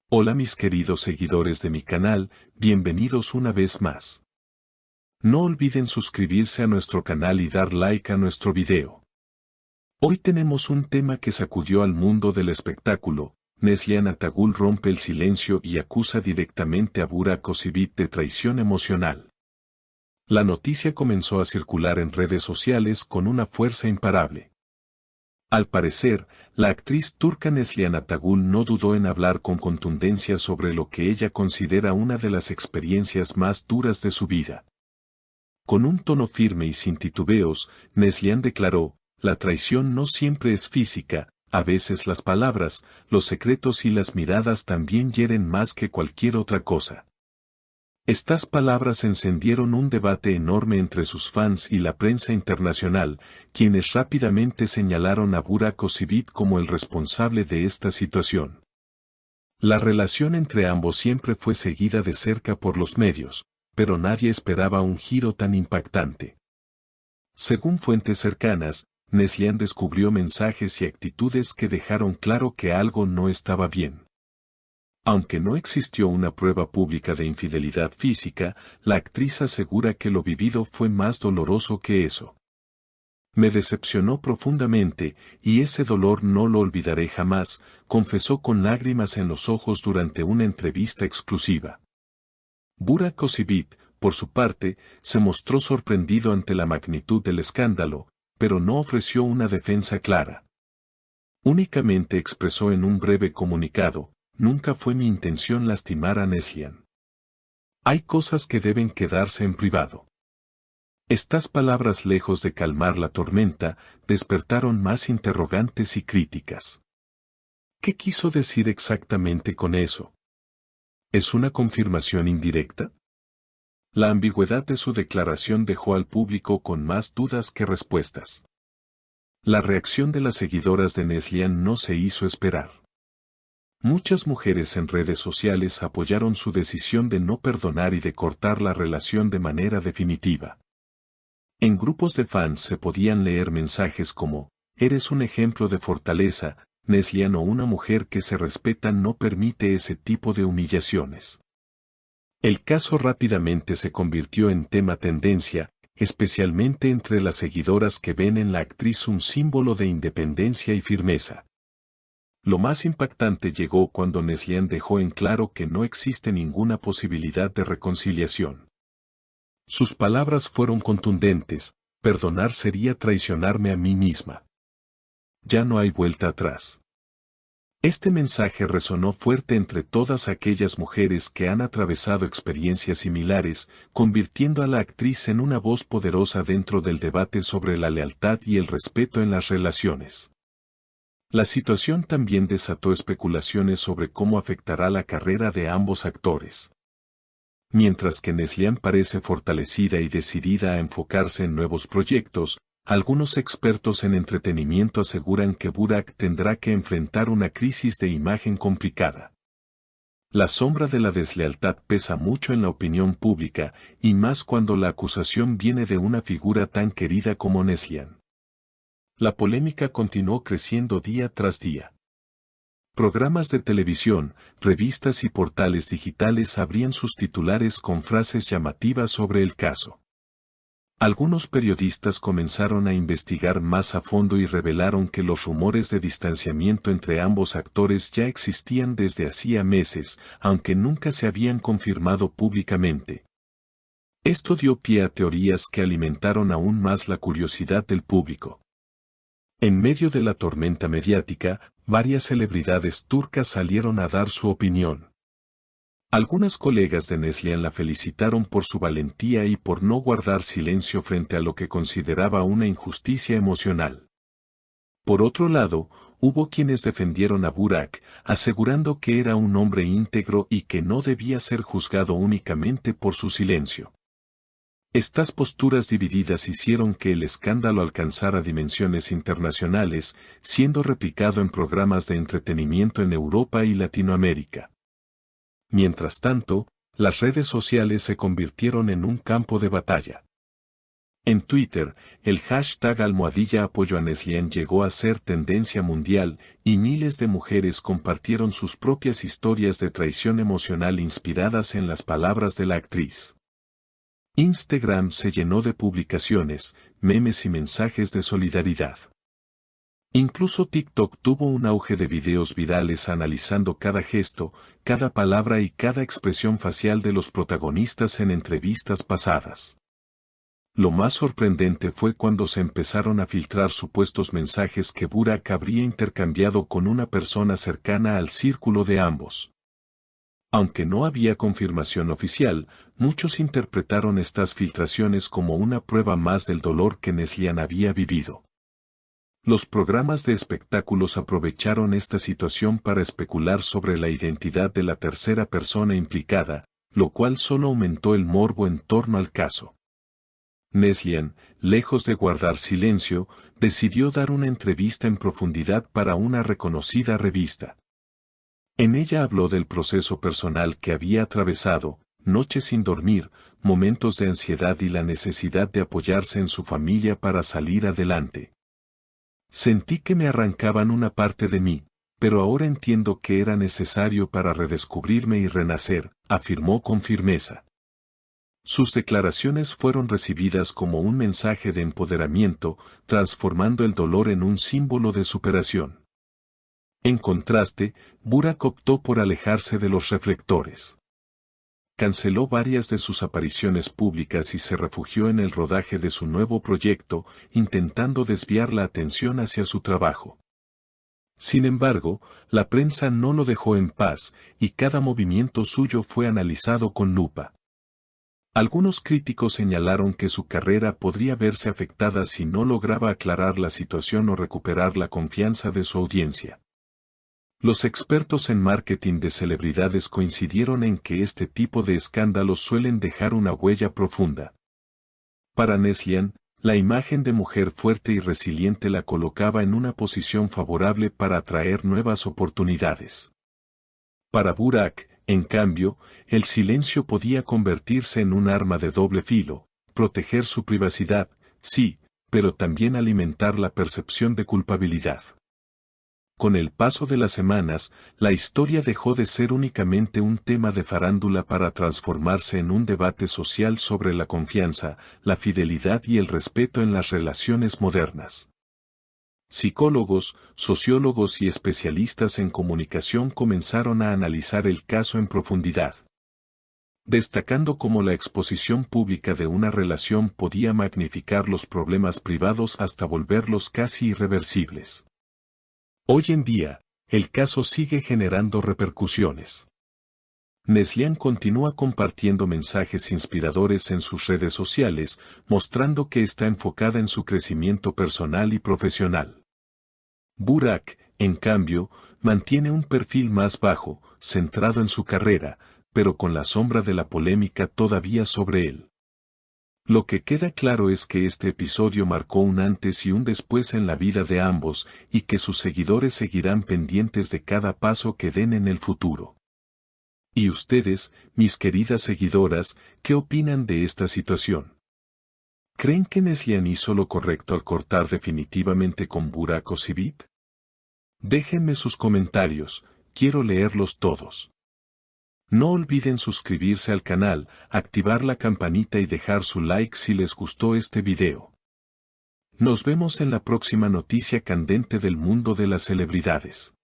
Hola mis queridos seguidores de mi canal, bienvenidos una vez más. No olviden suscribirse a nuestro canal y dar like a nuestro video. Hoy tenemos un tema que sacudió al mundo del espectáculo. Neslihan Atagul rompe el silencio y acusa directamente a Burak Özçivit de traición emocional. La noticia comenzó a circular en redes sociales con una fuerza imparable. Al parecer, la actriz turca Neslihan Atagul no dudó en hablar con contundencia sobre lo que ella considera una de las experiencias más duras de su vida. Con un tono firme y sin titubeos, Neslihan declaró: la traición no siempre es física, a veces las palabras, los secretos y las miradas también hieren más que cualquier otra cosa. Estas palabras encendieron un debate enorme entre sus fans y la prensa internacional, quienes rápidamente señalaron a Burak Özçivit como el responsable de esta situación. La relación entre ambos siempre fue seguida de cerca por los medios, pero nadie esperaba un giro tan impactante. Según fuentes cercanas, Neslihan descubrió mensajes y actitudes que dejaron claro que algo no estaba bien. Aunque no existió una prueba pública de infidelidad física, la actriz asegura que lo vivido fue más doloroso que eso. Me decepcionó profundamente, y ese dolor no lo olvidaré jamás, confesó con lágrimas en los ojos durante una entrevista exclusiva. Burak Özçivit, por su parte, se mostró sorprendido ante la magnitud del escándalo, pero no ofreció una defensa clara. Únicamente expresó en un breve comunicado: nunca fue mi intención lastimar a Neslihan. Hay cosas que deben quedarse en privado. Estas palabras, lejos de calmar la tormenta, despertaron más interrogantes y críticas. ¿Qué quiso decir exactamente con eso? ¿Es una confirmación indirecta? La ambigüedad de su declaración dejó al público con más dudas que respuestas. La reacción de las seguidoras de Neslihan no se hizo esperar. Muchas mujeres en redes sociales apoyaron su decisión de no perdonar y de cortar la relación de manera definitiva. En grupos de fans se podían leer mensajes como: eres un ejemplo de fortaleza, Neslihan, o una mujer que se respeta no permite ese tipo de humillaciones. El caso rápidamente se convirtió en tema tendencia, especialmente entre las seguidoras que ven en la actriz un símbolo de independencia y firmeza. Lo más impactante llegó cuando Neslihan dejó en claro que no existe ninguna posibilidad de reconciliación. Sus palabras fueron contundentes: perdonar sería traicionarme a mí misma. Ya no hay vuelta atrás. Este mensaje resonó fuerte entre todas aquellas mujeres que han atravesado experiencias similares, convirtiendo a la actriz en una voz poderosa dentro del debate sobre la lealtad y el respeto en las relaciones. La situación también desató especulaciones sobre cómo afectará la carrera de ambos actores. Mientras que Neslihan parece fortalecida y decidida a enfocarse en nuevos proyectos, algunos expertos en entretenimiento aseguran que Burak tendrá que enfrentar una crisis de imagen complicada. La sombra de la deslealtad pesa mucho en la opinión pública, y más cuando la acusación viene de una figura tan querida como Neslihan. La polémica continuó creciendo día tras día. Programas de televisión, revistas y portales digitales abrían sus titulares con frases llamativas sobre el caso. Algunos periodistas comenzaron a investigar más a fondo y revelaron que los rumores de distanciamiento entre ambos actores ya existían desde hacía meses, aunque nunca se habían confirmado públicamente. Esto dio pie a teorías que alimentaron aún más la curiosidad del público. En medio de la tormenta mediática, varias celebridades turcas salieron a dar su opinión. Algunas colegas de Neslihan la felicitaron por su valentía y por no guardar silencio frente a lo que consideraba una injusticia emocional. Por otro lado, hubo quienes defendieron a Burak, asegurando que era un hombre íntegro y que no debía ser juzgado únicamente por su silencio. Estas posturas divididas hicieron que el escándalo alcanzara dimensiones internacionales, siendo replicado en programas de entretenimiento en Europa y Latinoamérica. Mientras tanto, las redes sociales se convirtieron en un campo de batalla. En Twitter, el hashtag #apoyo a Neslian llegó a ser tendencia mundial y miles de mujeres compartieron sus propias historias de traición emocional inspiradas en las palabras de la actriz. Instagram se llenó de publicaciones, memes y mensajes de solidaridad. Incluso TikTok tuvo un auge de videos virales analizando cada gesto, cada palabra y cada expresión facial de los protagonistas en entrevistas pasadas. Lo más sorprendente fue cuando se empezaron a filtrar supuestos mensajes que Burak habría intercambiado con una persona cercana al círculo de ambos. Aunque no había confirmación oficial, muchos interpretaron estas filtraciones como una prueba más del dolor que Neslian había vivido. Los programas de espectáculos aprovecharon esta situación para especular sobre la identidad de la tercera persona implicada, lo cual solo aumentó el morbo en torno al caso. Neslian, lejos de guardar silencio, decidió dar una entrevista en profundidad para una reconocida revista. En ella habló del proceso personal que había atravesado, noches sin dormir, momentos de ansiedad y la necesidad de apoyarse en su familia para salir adelante. Sentí que me arrancaban una parte de mí, pero ahora entiendo que era necesario para redescubrirme y renacer, afirmó con firmeza. Sus declaraciones fueron recibidas como un mensaje de empoderamiento, transformando el dolor en un símbolo de superación. En contraste, Burak optó por alejarse de los reflectores. Canceló varias de sus apariciones públicas y se refugió en el rodaje de su nuevo proyecto, intentando desviar la atención hacia su trabajo. Sin embargo, la prensa no lo dejó en paz, y cada movimiento suyo fue analizado con lupa. Algunos críticos señalaron que su carrera podría verse afectada si no lograba aclarar la situación o recuperar la confianza de su audiencia. Los expertos en marketing de celebridades coincidieron en que este tipo de escándalos suelen dejar una huella profunda. Para Neslian, la imagen de mujer fuerte y resiliente la colocaba en una posición favorable para atraer nuevas oportunidades. Para Burak, en cambio, el silencio podía convertirse en un arma de doble filo, proteger su privacidad, sí, pero también alimentar la percepción de culpabilidad. Con el paso de las semanas, la historia dejó de ser únicamente un tema de farándula para transformarse en un debate social sobre la confianza, la fidelidad y el respeto en las relaciones modernas. Psicólogos, sociólogos y especialistas en comunicación comenzaron a analizar el caso en profundidad, destacando cómo la exposición pública de una relación podía magnificar los problemas privados hasta volverlos casi irreversibles. Hoy en día, el caso sigue generando repercusiones. Neslian continúa compartiendo mensajes inspiradores en sus redes sociales, mostrando que está enfocada en su crecimiento personal y profesional. Burak, en cambio, mantiene un perfil más bajo, centrado en su carrera, pero con la sombra de la polémica todavía sobre él. Lo que queda claro es que este episodio marcó un antes y un después en la vida de ambos, y que sus seguidores seguirán pendientes de cada paso que den en el futuro. ¿Y ustedes, mis queridas seguidoras, qué opinan de esta situación? ¿Creen que Neslian hizo lo correcto al cortar definitivamente con Burak Özçivit? Déjenme sus comentarios, quiero leerlos todos. No olviden suscribirse al canal, activar la campanita y dejar su like si les gustó este video. Nos vemos en la próxima noticia candente del mundo de las celebridades.